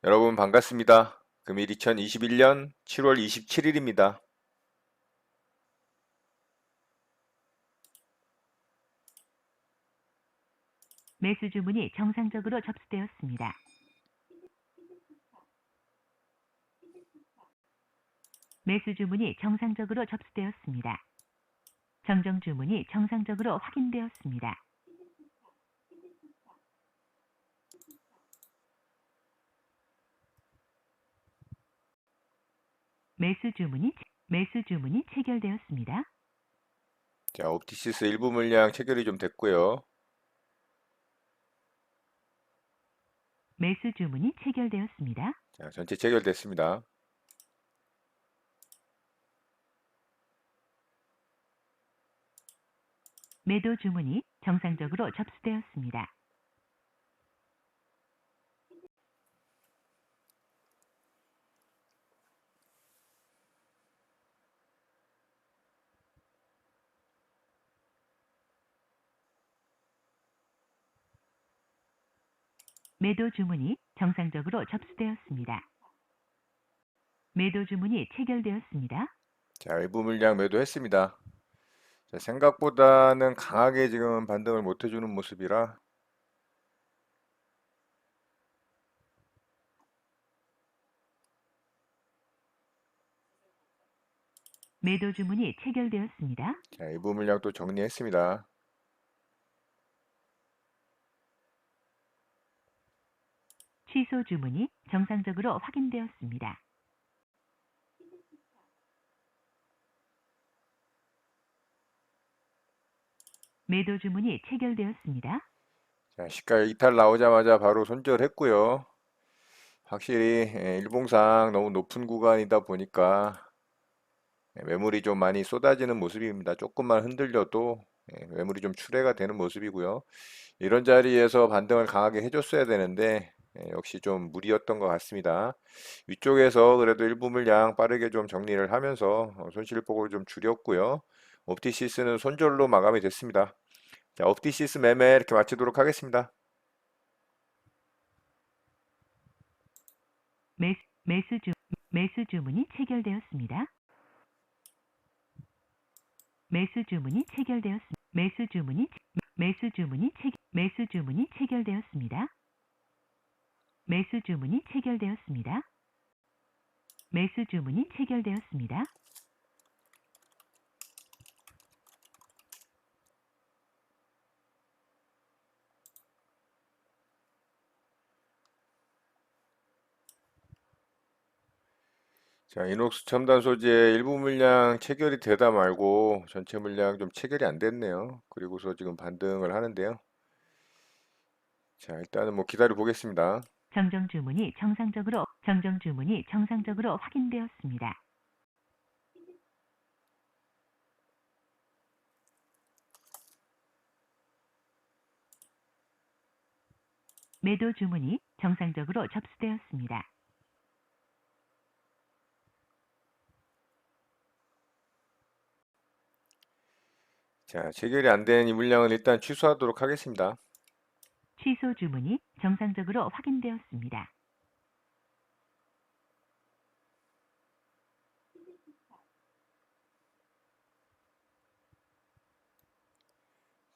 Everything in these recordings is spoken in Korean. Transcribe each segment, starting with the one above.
여러분 반갑습니다. 금일 2021년 7월 27일입니다. 매수 주문이 정상적으로 접수되었습니다. 매수 주문이 정상적으로 접수되었습니다. 정정 주문이 정상적으로 확인되었습니다. 매수 주문이 체결되었습니다. 자, 옵티시스 일부 물량 체결이 좀 됐고요. 매수 주문이 체결되었습니다. 자, 전체 체결됐습니다. 매도 주문이 정상적으로 접수되었습니다. 매도 주문이 정상적으로 접수되었습니다. 매도 주문이 체결되었습니다. 자, 일부 물량 매도했습니다. 자, 생각보다는 강하게 지금 반등을 못 해주는 모습이라 매도 주문이 체결되었습니다. 자, 일부 물량 또 정리했습니다. 취소 주문이 정상적으로 확인되었습니다. 매도 주문이 체결되었습니다. 자, 시가 이탈 나오자마자 바로 손절했고요. 확실히 일봉상 너무 높은 구간이다 보니까 매물이 좀 많이 쏟아지는 모습입니다. 조금만 흔들려도 매물이 좀 출회가 되는 모습이고요. 이런 자리에서 반등을 강하게 해줬어야 되는데 역시 좀 무리였던 것 같습니다. 위쪽에서 그래도 일부 물량 빠르게 좀 정리를 하면서 손실폭을 좀 줄였고요. 옵티시스는 손절로 마감이 됐습니다. 자, 옵티시스 매매 이렇게 마치도록 하겠습니다. 매, 매수 주, 매수 주문이 체결되었습니다. 매수 주문이 체결되었습니다. 매수 주문이 체결되었습니다. 매수 주문이 체결되었습니다. 매수 주문이 체결되었습니다. 자, 이녹스 첨단 소재 일부 물량 체결이 되다 말고 전체 물량 좀 체결이 안 됐네요. 그리고서 지금 반등을 하는데요. 자, 일단은 뭐 기다려 보겠습니다. 정정 주문이 정상적으로 확인되었습니다. 매도 주문이 정상적으로 접수되었습니다. 자, 체결이 안 된 이 물량은 일단 취소하도록 하겠습니다. 취소 주문이 정상적으로 확인되었습니다.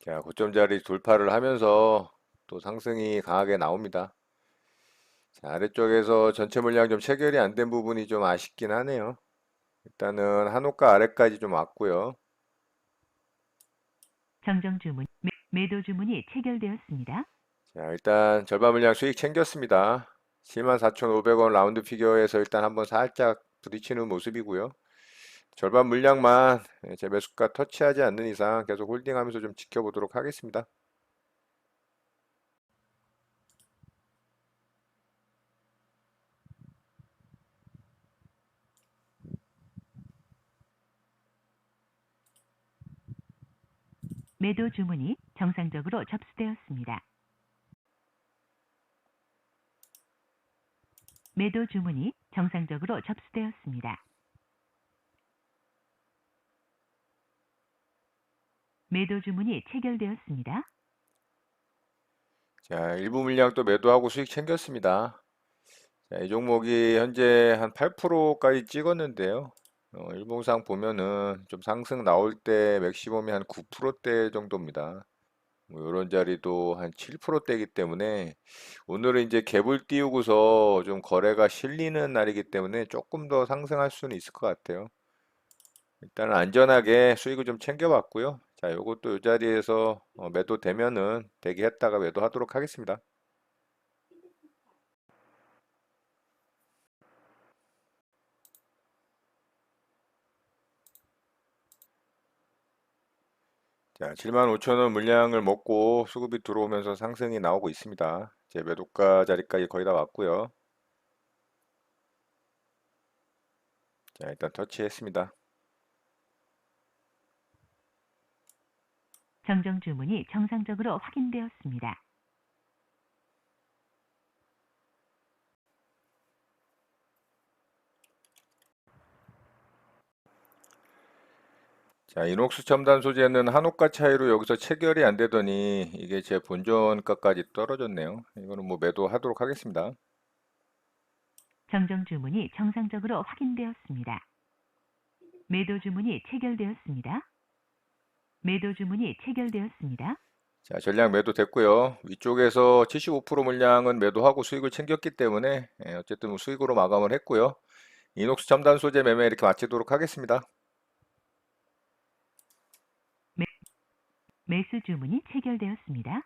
자, 고점 자리 돌파를 하면서 또 상승이 강하게 나옵니다. 자, 아래쪽에서 전체 물량 좀 체결이 안 된 부분이 좀 아쉽긴 하네요. 일단은 한호가 아래까지 좀 왔고요. 매도 주문이 체결되었습니다. 자, 일단 절반 물량 수익 챙겼습니다. 74,500원 라운드 피겨에서 일단 한번 살짝 부딪히는 모습이고요. 절반 물량만 제 매수가 터치하지 않는 이상 계속 홀딩하면서 좀 지켜보도록 하겠습니다. 매도 주문이 정상적으로 접수되었습니다. 매도 주문이 정상적으로 접수되었습니다. 매도 주문이 체결되었습니다. 자, 일부 물량 또 매도하고 수익 챙겼습니다. 자, 이 종목이 현재 한 8%까지 찍었는데요. 일봉상 보면은 좀 상승 나올 때 맥시멈이 한 9%대 정도입니다. 뭐 이런 자리도 한 7%대이기 때문에 오늘은 이제 갭을 띄우고서 좀 거래가 실리는 날이기 때문에 조금 더 상승할 수는 있을 것 같아요. 일단 안전하게 수익을 좀 챙겨봤고요. 자, 요것도 이 자리에서 매도 되면은 대기했다가 매도하도록 하겠습니다. 자, 75,000원 물량을 먹고 수급이 들어오면서 상승이 나오고 있습니다. 제 매도가 자리까지 거의 다 왔고요. 자, 일단 터치했습니다. 정정 주문이 정상적으로 확인되었습니다. 자, 이녹스 첨단 소재는 한옥가 차이로 여기서 체결이 안 되더니 이게 제 본전가까지 떨어졌네요. 이거는 뭐 매도하도록 하겠습니다. 정정 주문이 정상적으로 확인되었습니다. 매도 주문이 체결되었습니다. 매도 주문이 체결되었습니다. 자, 전량 매도 됐고요. 위쪽에서 75% 물량은 매도하고 수익을 챙겼기 때문에 어쨌든 뭐 수익으로 마감을 했고요. 이녹스 첨단 소재 매매 이렇게 마치도록 하겠습니다. 매, 매수 주문이 체결되었습니다.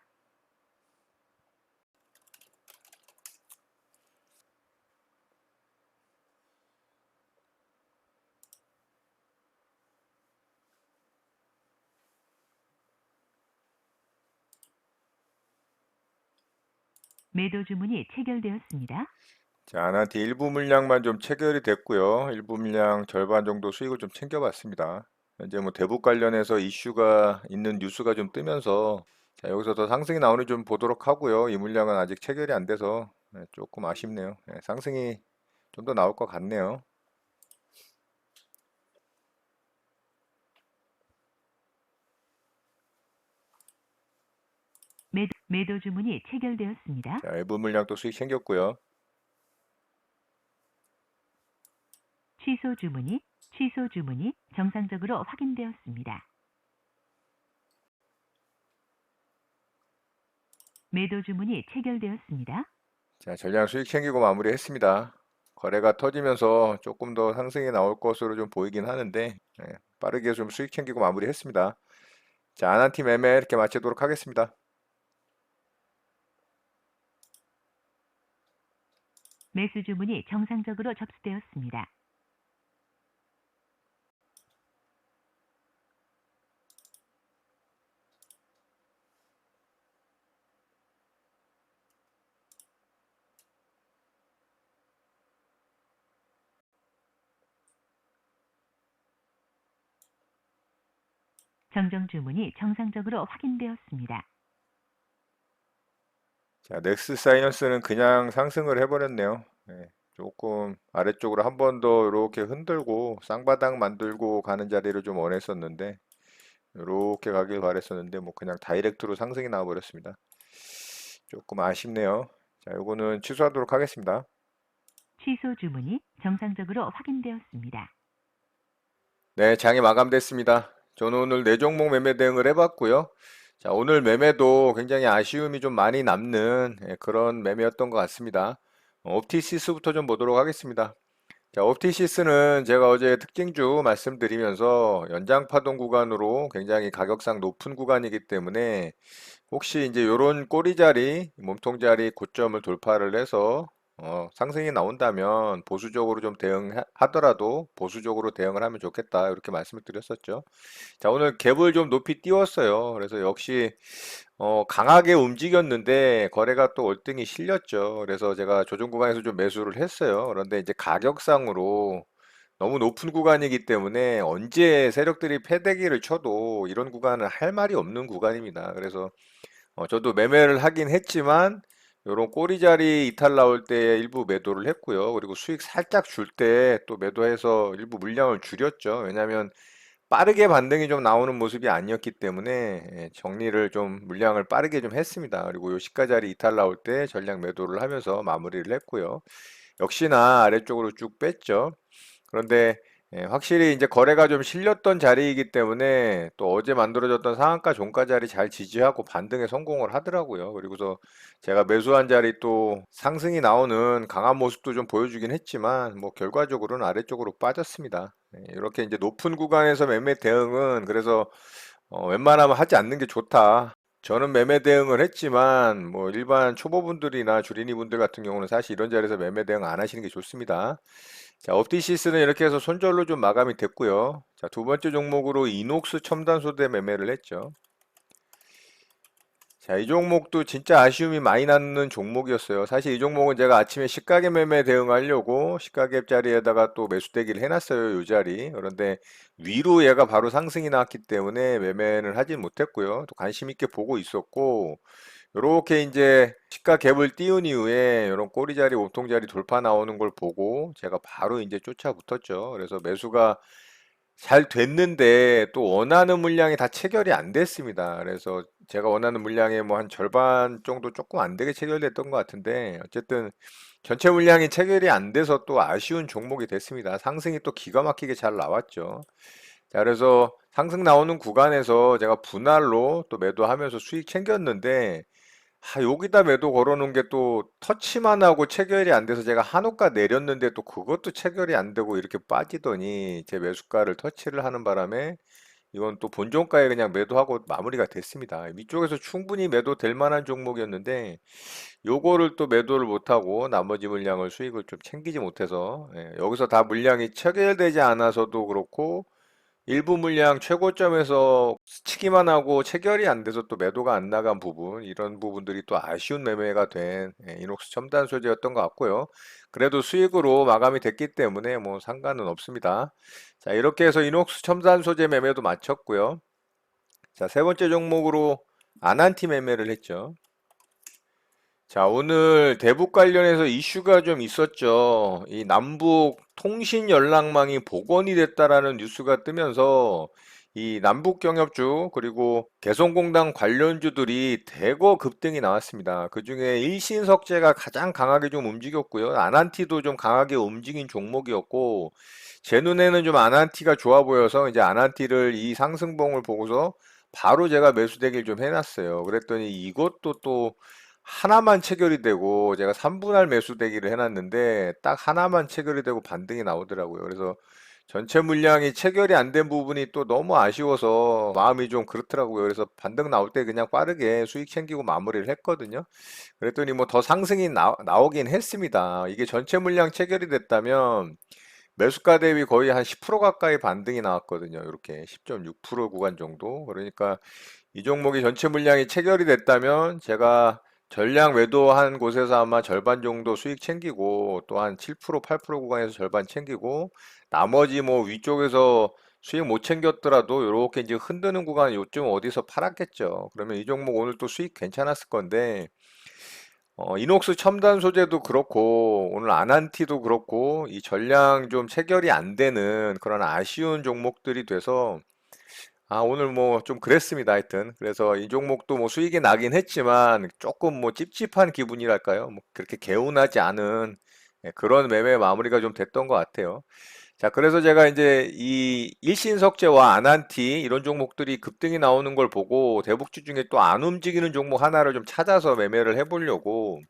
매도 주문이 체결되었습니다. 자, 아나티 일부 물량만 좀 체결이 됐고요. 일부 물량 절반 정도 수익을 좀 챙겨봤습니다. 현재 뭐 대북 관련해서 이슈가 있는 뉴스가 좀 뜨면서 자, 여기서 더 상승이 나오는지 좀 보도록 하고요. 이 물량은 아직 체결이 안 돼서 조금 아쉽네요. 상승이 좀 더 나올 것 같네요. 매도 주문이 체결되었습니다. 자, 일부 물량 또 수익 챙겼고요. 취소 주문이 정상적으로 확인되었습니다. 매도 주문이 체결되었습니다. 자, 전량 수익 챙기고 마무리했습니다. 거래가 터지면서 조금 더 상승이 나올 것으로 좀 보이긴 하는데 빠르게 좀 수익 챙기고 마무리했습니다. 자, 아나티 매매 이렇게 마치도록 하겠습니다. 매수 주문이 정상적으로 접수되었습니다. 정정 주문이 정상적으로 확인되었습니다. 자, 넥스 사이언스는 그냥 상승을 해버렸네요. 조금 아래쪽으로 한 번 더 이렇게 흔들고 쌍바닥 만들고 가는 자리를 좀 원했었는데 이렇게 가길 바랬었는데 뭐 그냥 다이렉트로 상승이 나와버렸습니다. 조금 아쉽네요. 자, 요거는 취소하도록 하겠습니다. 취소 주문이 정상적으로 확인되었습니다. 네, 장이 마감됐습니다. 저는 오늘 네 종목 매매 대응을 해봤고요. 자, 오늘 매매도 굉장히 아쉬움이 좀 많이 남는 그런 매매였던 것 같습니다. 옵티시스부터 좀 보도록 하겠습니다. 자, 옵티시스는 제가 어제 특징주 말씀드리면서 연장 파동 구간으로 굉장히 가격상 높은 구간이기 때문에 혹시 이제 요런 꼬리 자리, 몸통 자리 고점을 돌파를 해서 상승이 나온다면 보수적으로 좀 대응하더라도 보수적으로 대응을 하면 좋겠다 이렇게 말씀을 드렸었죠. 자, 오늘 갭을 좀 높이 띄웠어요. 그래서 역시 강하게 움직였는데 거래가 또 월등히 실렸죠. 그래서 제가 조정 구간에서 좀 매수를 했어요. 그런데 이제 가격상으로 너무 높은 구간이기 때문에 언제 세력들이 패대기를 쳐도 이런 구간은 할 말이 없는 구간입니다. 그래서 저도 매매를 하긴 했지만 요런 꼬리자리 이탈 나올 때 일부 매도를 했고요. 그리고 수익 살짝 줄 때 또 매도해서 일부 물량을 줄였죠. 왜냐하면 빠르게 반등이 좀 나오는 모습이 아니었기 때문에 정리를 좀 물량을 빠르게 좀 했습니다. 그리고 요 시가 자리 이탈 나올 때 전량 매도를 하면서 마무리를 했고요. 역시나 아래쪽으로 쭉 뺐죠. 그런데 확실히 이제 거래가 좀 실렸던 자리이기 때문에 또 어제 만들어졌던 상한가 종가 자리 잘 지지하고 반등에 성공을 하더라고요. 그리고서 제가 매수한 자리 또 상승이 나오는 강한 모습도 좀 보여주긴 했지만 뭐 결과적으로는 아래쪽으로 빠졌습니다. 이렇게 이제 높은 구간에서 매매 대응은 그래서 웬만하면 하지 않는 게 좋다. 저는 매매 대응을 했지만 뭐 일반 초보분들이나 주린이 분들 같은 경우는 사실 이런 자리에서 매매 대응 안 하시는 게 좋습니다. 자, 업디시스는 이렇게 해서 손절로 좀 마감이 됐고요. 자, 두 번째 종목으로 이녹스 첨단 소재 매매를 했죠. 자, 이 종목도 진짜 아쉬움이 많이 남는 종목이었어요. 사실 이 종목은 제가 아침에 시가갭 매매 대응하려고 시가갭 자리에다가 또 매수대기를 해놨어요. 이 자리. 그런데 위로 얘가 바로 상승이 나왔기 때문에 매매는 하진 못했고요. 또 관심 있게 보고 있었고, 요렇게 이제 시가 갭을 띄운 이후에 이런 꼬리 자리, 옷통 자리 돌파 나오는 걸 보고 제가 바로 이제 쫓아 붙었죠. 그래서 매수가 잘 됐는데 또 원하는 물량이 다 체결이 안 됐습니다. 그래서 제가 원하는 물량의 뭐 한 절반 정도 조금 안 되게 체결됐던 것 같은데 어쨌든 전체 물량이 체결이 안 돼서 또 아쉬운 종목이 됐습니다. 상승이 또 기가 막히게 잘 나왔죠. 자, 그래서 상승 나오는 구간에서 제가 분할로 또 매도하면서 수익 챙겼는데 여기다 매도 걸어놓은 게 또 터치만 하고 체결이 안 돼서 제가 한호가 내렸는데 또 그것도 체결이 안 되고 이렇게 빠지더니 제 매수가를 터치를 하는 바람에 이건 또 본종가에 그냥 매도하고 마무리가 됐습니다. 위쪽에서 충분히 매도될 만한 종목이었는데 요거를 또 매도를 못하고 나머지 물량을 수익을 좀 챙기지 못해서 여기서 다 물량이 체결되지 않아서도 그렇고 일부 물량 최고점에서 스치기만 하고 체결이 안 돼서 또 매도가 안 나간 부분, 이런 부분들이 또 아쉬운 매매가 된 이녹스 첨단 소재였던 것 같고요. 그래도 수익으로 마감이 됐기 때문에 뭐 상관은 없습니다. 자, 이렇게 해서 이녹스 첨단 소재 매매도 마쳤고요. 자, 세 번째 종목으로 아난티 매매를 했죠. 자, 오늘 대북 관련해서 이슈가 좀 있었죠. 이 남북 통신 연락망이 복원이 됐다라는 뉴스가 뜨면서 이 남북 경협주 그리고 개성공단 관련주들이 대거 급등이 나왔습니다. 그중에 일신석재가 가장 강하게 좀 움직였고요. 아난티도 좀 강하게 움직인 종목이었고 제 눈에는 좀 아난티가 좋아 보여서 이제 아난티를 이 상승봉을 보고서 바로 제가 매수대기를 좀 해놨어요. 그랬더니 이것도 또 하나만 체결이 되고 제가 3분할 매수 대기를 해놨는데 딱 하나만 체결이 되고 반등이 나오더라고요. 그래서 전체 물량이 체결이 안 된 부분이 또 너무 아쉬워서 마음이 좀 그렇더라고요. 그래서 반등 나올 때 그냥 빠르게 수익 챙기고 마무리를 했거든요. 그랬더니 뭐 더 상승이 나오긴 했습니다. 이게 전체 물량 체결이 됐다면 매수가 대비 거의 한 10% 가까이 반등이 나왔거든요. 이렇게 10.6% 구간 정도. 그러니까 이 종목이 전체 물량이 체결이 됐다면 제가 전량 매도한 곳에서 아마 절반 정도 수익 챙기고 또 한 7%, 8% 구간에서 절반 챙기고 나머지 뭐 위쪽에서 수익 못 챙겼더라도 이렇게 이제 흔드는 구간 요쯤 어디서 팔았겠죠. 그러면 이 종목 오늘 또 수익 괜찮았을 건데 이녹스 첨단 소재도 그렇고 오늘 아난티도 그렇고 이 전량 좀 체결이 안 되는 그런 아쉬운 종목들이 돼서 오늘 뭐 좀 그랬습니다. 하여튼. 그래서 이 종목도 뭐 수익이 나긴 했지만 조금 뭐 찝찝한 기분이랄까요? 뭐 그렇게 개운하지 않은 그런 매매 마무리가 좀 됐던 것 같아요. 자, 그래서 제가 이제 이 일신석재와 아난티 이런 종목들이 급등이 나오는 걸 보고 대북주 중에 또 안 움직이는 종목 하나를 좀 찾아서 매매를 해보려고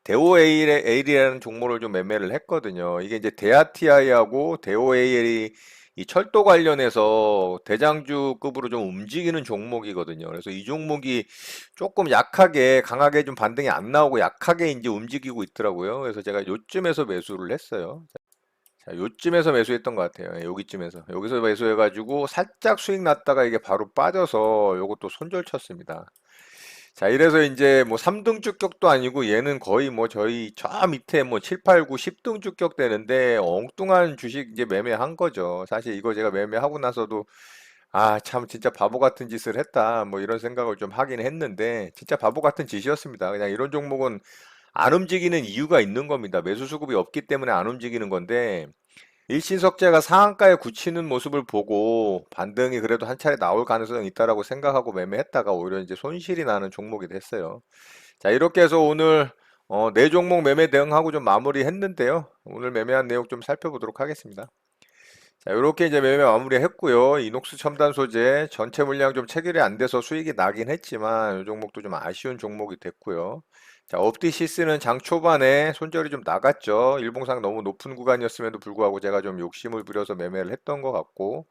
대오에일이라는 종목을 좀 매매를 했거든요. 이게 이제 대아티아이하고 대오에일이 이 철도 관련해서 대장주급으로 좀 움직이는 종목이거든요. 그래서 이 종목이 조금 약하게, 강하게 좀 반등이 안 나오고 약하게 이제 움직이고 있더라고요. 그래서 제가 요쯤에서 매수를 했어요. 자, 요쯤에서 매수했던 것 같아요. 여기쯤에서. 여기서 매수해가지고 살짝 수익 났다가 이게 바로 빠져서 요것도 손절 쳤습니다. 자, 이래서 이제 뭐 3등 주격도 아니고 얘는 거의 뭐 저희 저 밑에 뭐 7, 8, 9, 10등 주격 되는데 엉뚱한 주식 이제 매매한 거죠. 사실 이거 제가 매매하고 나서도 참 진짜 바보 같은 짓을 했다. 뭐 이런 생각을 좀 하긴 했는데 진짜 바보 같은 짓이었습니다. 그냥 이런 종목은 안 움직이는 이유가 있는 겁니다. 매수 수급이 없기 때문에 안 움직이는 건데 일신석재가 상한가에 굳히는 모습을 보고 반등이 그래도 한 차례 나올 가능성이 있다라고 생각하고 매매했다가 오히려 이제 손실이 나는 종목이 됐어요. 자, 이렇게 해서 오늘 네 종목 매매 대응하고 좀 마무리했는데요. 오늘 매매한 내용 좀 살펴보도록 하겠습니다. 자, 이렇게 이제 매매 마무리했고요. 이녹스 첨단 소재 전체 물량 좀 체결이 안 돼서 수익이 나긴 했지만 이 종목도 좀 아쉬운 종목이 됐고요. 자, 업디시스는 장 초반에 손절이 좀 나갔죠. 일봉상 너무 높은 구간이었음에도 불구하고 제가 좀 욕심을 부려서 매매를 했던 것 같고,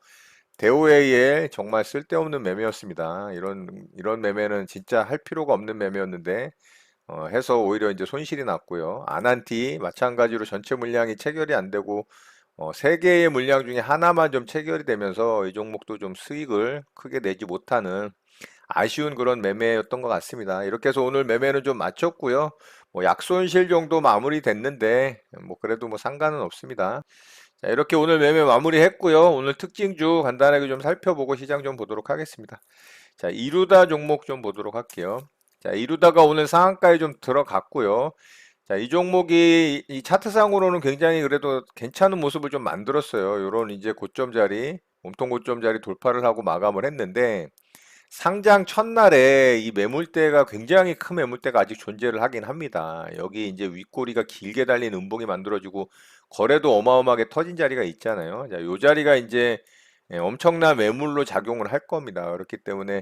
대오에이의 정말 쓸데없는 매매였습니다. 이런 매매는 진짜 할 필요가 없는 매매였는데 해서 오히려 이제 손실이 났고요. 아난티 마찬가지로 전체 물량이 체결이 안 되고 세 개의 물량 중에 하나만 좀 체결이 되면서 이 종목도 좀 수익을 크게 내지 못하는 아쉬운 그런 매매였던 것 같습니다. 이렇게 해서 오늘 매매는 좀 마쳤고요. 뭐 약손실 정도 마무리 됐는데 뭐 그래도 뭐 상관은 없습니다. 자, 이렇게 오늘 매매 마무리했고요. 오늘 특징주 간단하게 좀 살펴보고 시장 좀 보도록 하겠습니다. 자, 이루다 종목 좀 보도록 할게요. 자, 이루다가 오늘 상한가에 좀 들어갔고요. 자, 이 종목이 이 차트상으로는 굉장히 그래도 괜찮은 모습을 좀 만들었어요. 요런 이제 고점 자리, 몸통 고점 자리 돌파를 하고 마감을 했는데 상장 첫날에 이 매물대가 굉장히 큰 매물대가 아직 존재를 하긴 합니다. 여기 이제 윗꼬리가 길게 달린 음봉이 만들어지고 거래도 어마어마하게 터진 자리가 있잖아요. 자, 요 자리가 이제 엄청난 매물로 작용을 할 겁니다. 그렇기 때문에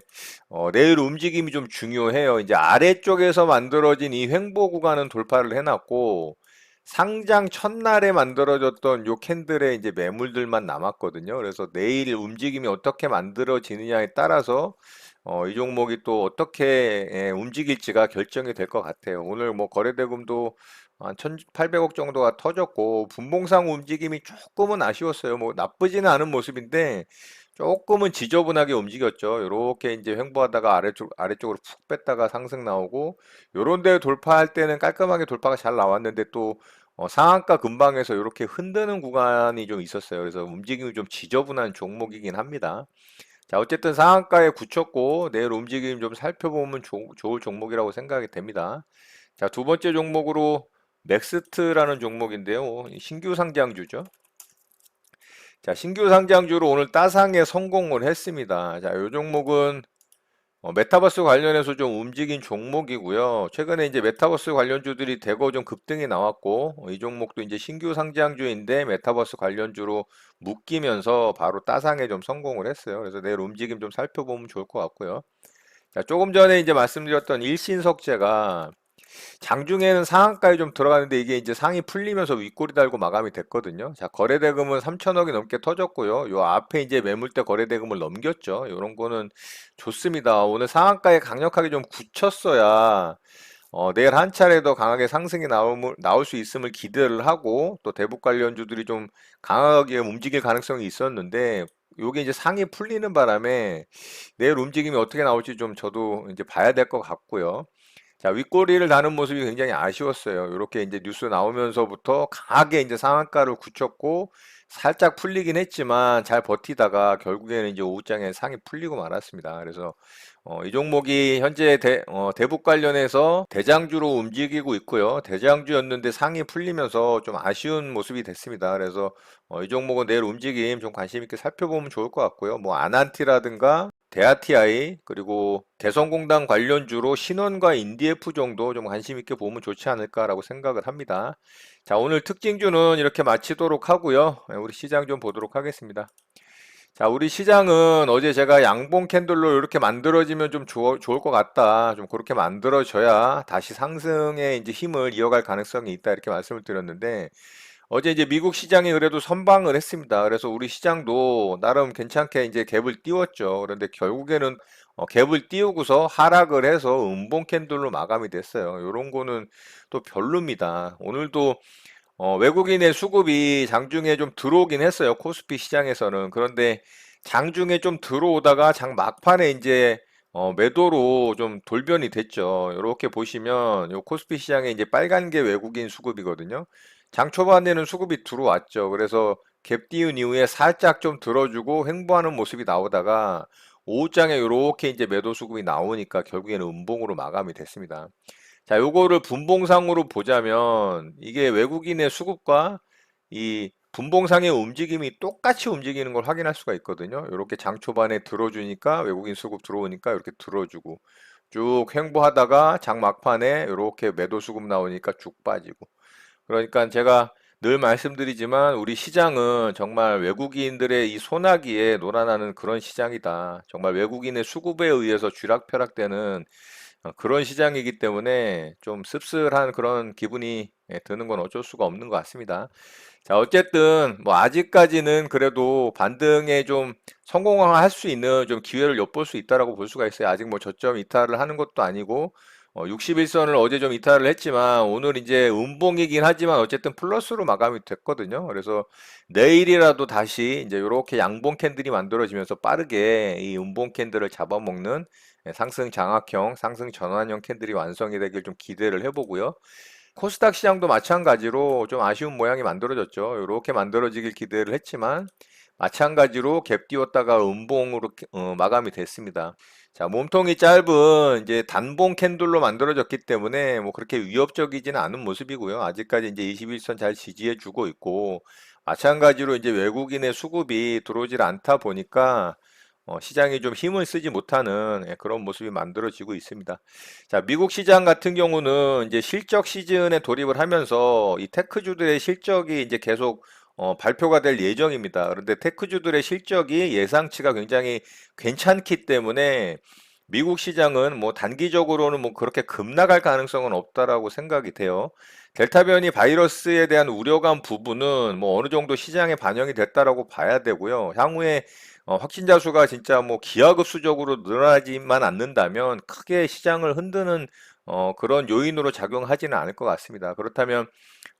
내일 움직임이 좀 중요해요. 이제 아래쪽에서 만들어진 이 횡보 구간은 돌파를 해놨고 상장 첫날에 만들어졌던 요 캔들의 이제 매물들만 남았거든요. 그래서 내일 움직임이 어떻게 만들어지느냐에 따라서 이 종목이 또 어떻게 움직일지가 결정이 될 것 같아요. 오늘 뭐 거래대금도 한 1,800억 정도가 터졌고 분봉상 움직임이 조금은 아쉬웠어요. 뭐 나쁘지는 않은 모습인데 조금은 지저분하게 움직였죠. 이렇게 이제 횡보하다가 아래쪽으로 푹 뺐다가 상승 나오고 요런 데 돌파할 때는 깔끔하게 돌파가 잘 나왔는데 또 상한가 근방에서 이렇게 흔드는 구간이 좀 있었어요. 그래서 움직임이 좀 지저분한 종목이긴 합니다. 자, 어쨌든 상한가에 굳혔고 내일 움직임 좀 살펴보면 좋을 종목이라고 생각이 됩니다. 자, 두 번째 종목으로 넥스트라는 종목인데요. 신규 상장주죠. 자, 신규 상장주로 오늘 따상에 성공을 했습니다. 자, 이 종목은 메타버스 관련해서 좀 움직인 종목이고요. 최근에 이제 메타버스 관련주들이 대거 좀 급등이 나왔고, 이 종목도 이제 신규 상장주인데 메타버스 관련주로 묶이면서 바로 따상에 좀 성공을 했어요. 그래서 내일 움직임 좀 살펴보면 좋을 것 같고요. 자, 조금 전에 이제 말씀드렸던 일신석재가 장중에는 상한가에 좀 들어가는데 이게 이제 상이 풀리면서 윗꼬리 달고 마감이 됐거든요. 자, 거래대금은 3천억이 넘게 터졌고요. 요 앞에 이제 매물대 거래대금을 넘겼죠. 요런 거는 좋습니다. 오늘 상한가에 강력하게 좀 굳혔어야 내일 한 차례 더 강하게 상승이 나올 수 있음을 기대를 하고 또 대북 관련주들이 좀 강하게 움직일 가능성이 있었는데 요게 이제 상이 풀리는 바람에 내일 움직임이 어떻게 나올지 좀 저도 이제 봐야 될 것 같고요. 자, 윗꼬리를 다는 모습이 굉장히 아쉬웠어요. 이렇게 이제 뉴스 나오면서부터 강하게 이제 상한가를 굳혔고 살짝 풀리긴 했지만 잘 버티다가 결국에는 이제 오후장에 상이 풀리고 말았습니다. 그래서 이 종목이 현재 대북 관련해서 대장주로 움직이고 있고요. 대장주였는데 상이 풀리면서 좀 아쉬운 모습이 됐습니다. 그래서 이 종목은 내일 움직임 좀 관심 있게 살펴보면 좋을 것 같고요. 뭐 아난티라든가 대아티아이 그리고 대성공단 관련주로 신원과 인디에프 정도 좀 관심 있게 보면 좋지 않을까라고 생각을 합니다. 자, 오늘 특징주는 이렇게 마치도록 하고요. 우리 시장 좀 보도록 하겠습니다. 자, 우리 시장은 어제 제가 양봉 캔들로 이렇게 만들어지면 좀 좋을 것 같다. 좀 그렇게 만들어져야 다시 상승의 이제 힘을 이어갈 가능성이 있다. 이렇게 말씀을 드렸는데, 어제 이제 미국 시장이 그래도 선방을 했습니다. 그래서 우리 시장도 나름 괜찮게 이제 갭을 띄웠죠. 그런데 결국에는 갭을 띄우고서 하락을 해서 음봉 캔들로 마감이 됐어요. 이런 거는 또 별로입니다. 오늘도 외국인의 수급이 장중에 좀 들어오긴 했어요. 코스피 시장에서는. 그런데 장중에 좀 들어오다가 장 막판에 이제 매도로 좀 돌변이 됐죠. 이렇게 보시면 요 코스피 시장에 이제 빨간 게 외국인 수급이거든요. 장 초반에는 수급이 들어왔죠. 그래서 갭 띄운 이후에 살짝 좀 들어주고 횡보하는 모습이 나오다가 오후장에 이렇게 이제 매도 수급이 나오니까 결국에는 음봉으로 마감이 됐습니다. 자, 요거를 분봉상으로 보자면 이게 외국인의 수급과 이 분봉상의 움직임이 똑같이 움직이는 걸 확인할 수가 있거든요. 이렇게 장 초반에 들어주니까 외국인 수급 들어오니까 이렇게 들어주고 쭉 횡보하다가 장 막판에 이렇게 매도 수급 나오니까 쭉 빠지고. 그러니까 제가 늘 말씀드리지만 우리 시장은 정말 외국인들의 이 소나기에 놀아나는 그런 시장이다. 정말 외국인의 수급에 의해서 쥐락펴락되는 그런 시장이기 때문에 좀 씁쓸한 그런 기분이 드는 건 어쩔 수가 없는 것 같습니다. 자, 어쨌든 뭐 아직까지는 그래도 반등에 좀 성공할 수 있는 좀 기회를 엿볼 수 있다라고 볼 수가 있어요. 아직 뭐 저점 이탈을 하는 것도 아니고 61선을 어제 좀 이탈을 했지만 오늘 이제 음봉이긴 하지만 어쨌든 플러스로 마감이 됐거든요. 그래서 내일이라도 다시 이제 이렇게 양봉 캔들이 만들어지면서 빠르게 이 음봉 캔들을 잡아먹는 상승 장악형, 상승 전환형 캔들이 완성이 되길 좀 기대를 해보고요. 코스닥 시장도 마찬가지로 좀 아쉬운 모양이 만들어졌죠. 이렇게 만들어지길 기대를 했지만 마찬가지로 갭 띄웠다가 음봉으로 마감이 됐습니다. 자, 몸통이 짧은 이제 단봉 캔들로 만들어졌기 때문에 뭐 그렇게 위협적이지는 않은 모습이고요. 아직까지 이제 21선 잘 지지해 주고 있고 마찬가지로 이제 외국인의 수급이 들어오질 않다 보니까 시장이 좀 힘을 쓰지 못하는 그런 모습이 만들어지고 있습니다. 자, 미국 시장 같은 경우는 이제 실적 시즌에 돌입을 하면서 이 테크주들의 실적이 이제 계속 발표가 될 예정입니다. 그런데 테크주들의 실적이 예상치가 굉장히 괜찮기 때문에 미국 시장은 뭐 단기적으로는 뭐 그렇게 급락할 가능성은 없다라고 생각이 돼요. 델타 변이 바이러스에 대한 우려감 부분은 뭐 어느 정도 시장에 반영이 됐다라고 봐야 되고요. 향후에 확진자 수가 진짜 뭐 기하급수적으로 늘어나지만 않는다면 크게 시장을 흔드는 그런 요인으로 작용하지는 않을 것 같습니다. 그렇다면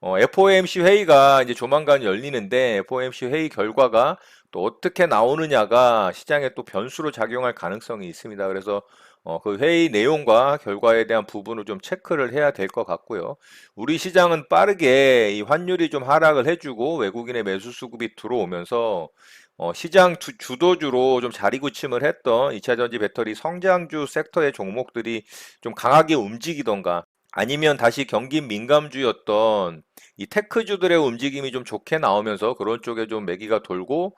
FOMC 회의가 이제 조만간 열리는데 FOMC 회의 결과가 또 어떻게 나오느냐가 시장에 또 변수로 작용할 가능성이 있습니다. 그래서 그 회의 내용과 결과에 대한 부분을 좀 체크를 해야 될 것 같고요. 우리 시장은 빠르게 이 환율이 좀 하락을 해주고 외국인의 매수 수급이 들어오면서 시장 주도주로 좀 자리구침을 했던 2차전지 배터리 성장주 섹터의 종목들이 좀 강하게 움직이던가 아니면 다시 경기 민감주였던 이 테크주들의 움직임이 좀 좋게 나오면서 그런 쪽에 좀 매기가 돌고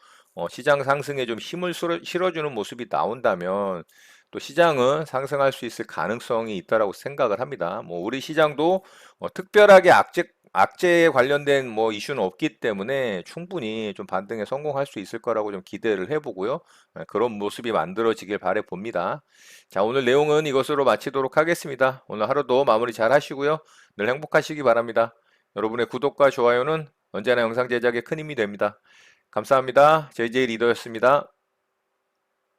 시장 상승에 좀 힘을 실어주는 모습이 나온다면 또 시장은 상승할 수 있을 가능성이 있다라고 생각을 합니다. 뭐 우리 시장도 특별하게 악재에 관련된 뭐 이슈는 없기 때문에 충분히 좀 반등에 성공할 수 있을 거라고 좀 기대를 해보고요. 그런 모습이 만들어지길 바래 봅니다. 자, 오늘 내용은 이것으로 마치도록 하겠습니다. 오늘 하루도 마무리 잘 하시고요. 늘 행복하시기 바랍니다. 여러분의 구독과 좋아요는 언제나 영상 제작에 큰 힘이 됩니다. 감사합니다. JJ 리더였습니다.